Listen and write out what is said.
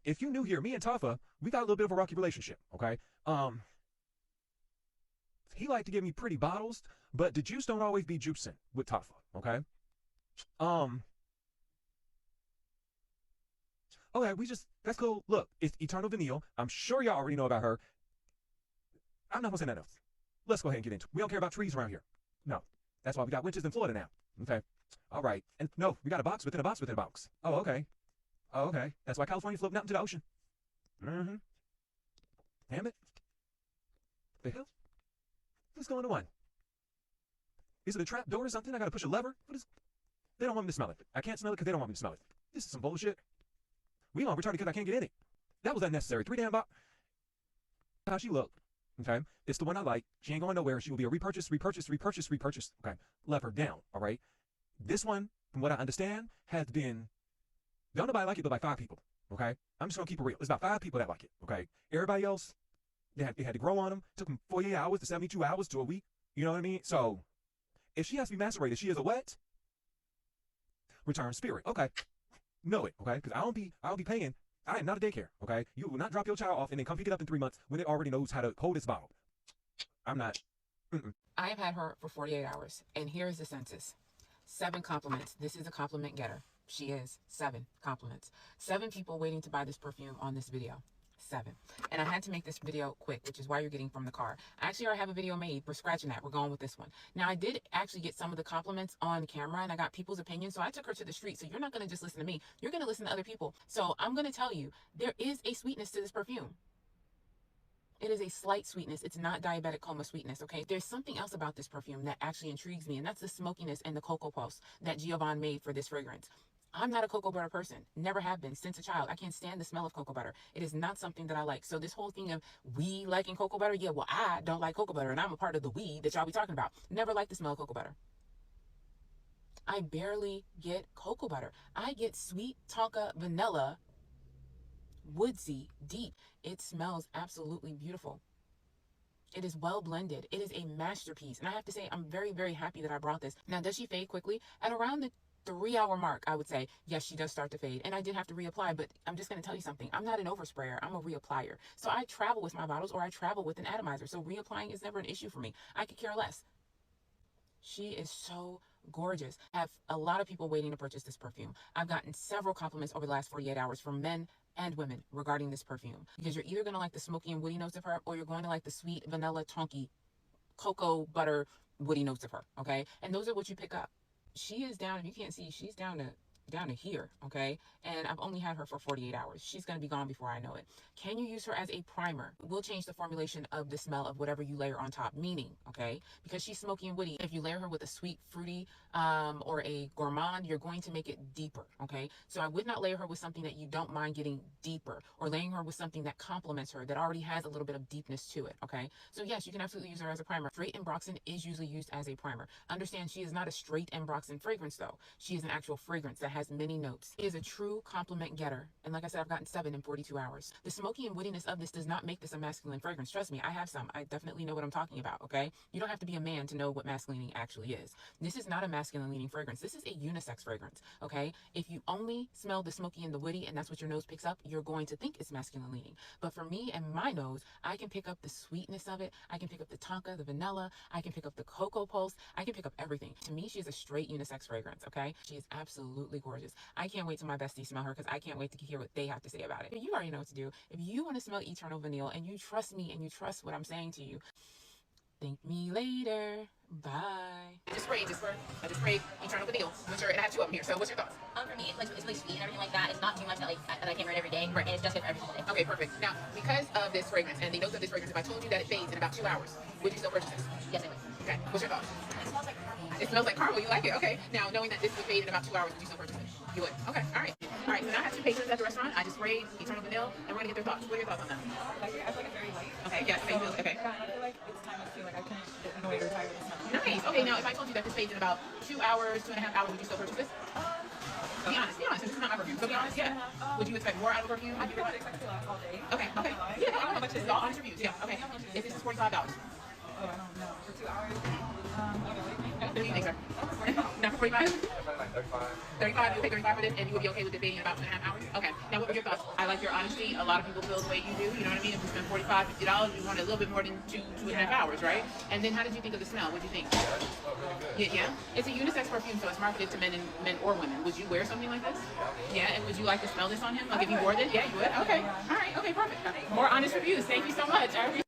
if you new here, me and Tafa, we got a little bit of a rocky relationship, okay? He liked to give me pretty bottles, but the juice don't always be juicing with Tafa, okay? Um, okay, that's cool. Look, it's Eternal Vanille. I'm sure y'all already know about her. I'm not gonna say nothing else. Let's go ahead and get into it. We don't care about trees around here. No. That's why we got winters in Florida now. Okay. All right. And no, we got a box within a box within a box. Oh, okay. Oh, okay. That's why California's floating out into the ocean. Mm-hmm. Damn it. The hell? What's going on? Is it a trap door or something? I gotta push a lever? What is... They don't want me to smell it. I can't smell it because they don't want me to smell it. This is some bullshit. We on retarded because I can't get in it. That was unnecessary. 3 damn box. How she look. Okay. It's the one I like. She ain't going nowhere. She will be a repurchase. Okay. Let her down. All right. This one, from what I understand, has been, don't nobody like it but like 5 people. Okay. I'm just gonna keep it real. It's about 5 people that like it. Okay. Everybody else, it had to grow on them. Took them 48 hours to 72 hours to a week. You know what I mean? So if she has to be macerated, she is a wet return spirit. Okay. Know it. Okay. Because I don't be paying. I am not a daycare, okay? You will not drop your child off and then come pick it up in 3 months when it already knows how to hold its bottle. I'm not. I have had her for 48 hours, and here's the census. 7 compliments. This is a compliment getter. She is. 7 compliments. 7 people waiting to buy this perfume on this video. 7. And I had to make this video quick, which is why you're getting from the car. Actually, I already have a video made. We're scratching that. We're going with this one. Now, I did actually get some of the compliments on camera, and I got people's opinions. So I took her to the street. So you're not going to just listen to me. You're going to listen to other people. So I'm going to tell you, there is a sweetness to this perfume. It is a slight sweetness. It's not diabetic coma sweetness, okay? There's something else about this perfume that actually intrigues me, and that's the smokiness and the cocoa pulse that Giovanni made for this fragrance. I'm not a cocoa butter person. Never have been since a child. I can't stand the smell of cocoa butter. It is not something that I like. So this whole thing of we liking cocoa butter, yeah, well, I don't like cocoa butter, and I'm a part of the we that y'all be talking about. Never liked the smell of cocoa butter. I barely get cocoa butter. I get sweet tonka vanilla, woodsy, deep. It smells absolutely beautiful. It is well blended. It is a masterpiece. And I have to say, I'm very, very happy that I brought this. Now, does she fade quickly? At around the 3-hour mark, I would say, yes, she does start to fade. And I did have to reapply, but I'm just going to tell you something. I'm not an oversprayer. I'm a reapplier. So I travel with my bottles or I travel with an atomizer. So reapplying is never an issue for me. I could care less. She is so gorgeous. I have a lot of people waiting to purchase this perfume. I've gotten several compliments over the last 48 hours from men and women regarding this perfume. Because you're either going to like the smoky and woody notes of her, or you're going to like the sweet vanilla, tonky, cocoa butter, woody notes of her, okay? And those are what you pick up. She is down, if you can't see, she's down to here, okay? And I've only had her for 48 hours. She's going to be gone before I know it. Can you use her as a primer? We'll change the formulation of the smell of whatever you layer on top, meaning, okay, because she's smoky and woody, if you layer her with a sweet, fruity, or a gourmand, you're going to make it deeper, okay? So I would not layer her with something that you don't mind getting deeper, or layering her with something that complements her, that already has a little bit of deepness to it, okay? So yes, you can absolutely use her as a primer. Straight Ambroxan is usually used as a primer. Understand, she is not a straight Ambroxan fragrance, though. She is an actual fragrance that has many notes. It is a true compliment getter. And like I said, I've gotten 7 in 42 hours. The smoky and woodiness of this does not make this a masculine fragrance. Trust me, I have some. I definitely know what I'm talking about, okay? You don't have to be a man to know what masculine actually is. This is not a masculine leaning fragrance. This is a unisex fragrance, okay? If you only smell the smoky and the woody and that's what your nose picks up, you're going to think it's masculine leaning. But for me and my nose, I can pick up the sweetness of it. I can pick up the tonka, the vanilla. I can pick up the cocoa pulse. I can pick up everything. To me, she is a straight unisex fragrance, okay? She is absolutely gorgeous. I can't wait till my besties smell her because I can't wait to hear what they have to say about it. But you already know what to do. If you want to smell Eternal Vanille and you trust me and you trust what I'm saying to you, thank me later. Bye. I just sprayed Eternal Vanille. And I have 2 of them here. So what's your thoughts? For me, it's really sweet and everything like that. It's not too much that I can't wear it every day. And it's just good for every single day. Okay, perfect. Now, because of this fragrance and the notes of this fragrance, if I told you that it fades in about 2 hours, would you still purchase this? Yes, I would. Okay. What's your thoughts? It smells like caramel. It smells like caramel. You like it? Okay. Now, knowing that this would fade in about 2 hours, would you still purchase it? You would. Okay. All right. All right. So now I have 2 patrons at the restaurant. I just sprayed Eternal Vanille, and we're gonna get their thoughts. What are your thoughts on that? I feel like it's very light. Okay. Yes. Okay. Okay. Yeah, I feel like it's time to feel like I can get annoyed or tired of smelling. Nice. Okay. Now, if I told you that this fades in about 2 hours, 2.5 hours, would you still purchase this? Be honest. Be honest. This is not my perfume. So be honest. Yeah. Would you expect more out of a perfume? I think I would expect to last all day. Okay. Okay. Yeah. No, I don't know how much it is. All honest reviews. Yeah. Okay. If this is $45. Oh, I don't know. For 2 hours? Okay. What do you think, sir? Not for 45? Like 35. 35, you pay 35 for this, and you would be okay with it being in about 2.5 hours? Okay. Now, what were your thoughts? I like your honesty. A lot of people feel the way you do. You know what I mean? If you spend $45, $50, you want a little bit more than two and a half hours, right? And then, how did you think of the smell? What did you think? Yeah, it smelled really good. Yeah. It's a unisex perfume, so it's marketed to men or women. Would you wear something like this? Yeah. And would you like to smell this on him? Like if you wore this? Yeah, you would. Okay. All right. Okay. Perfect. More honest reviews. Thank you so much. I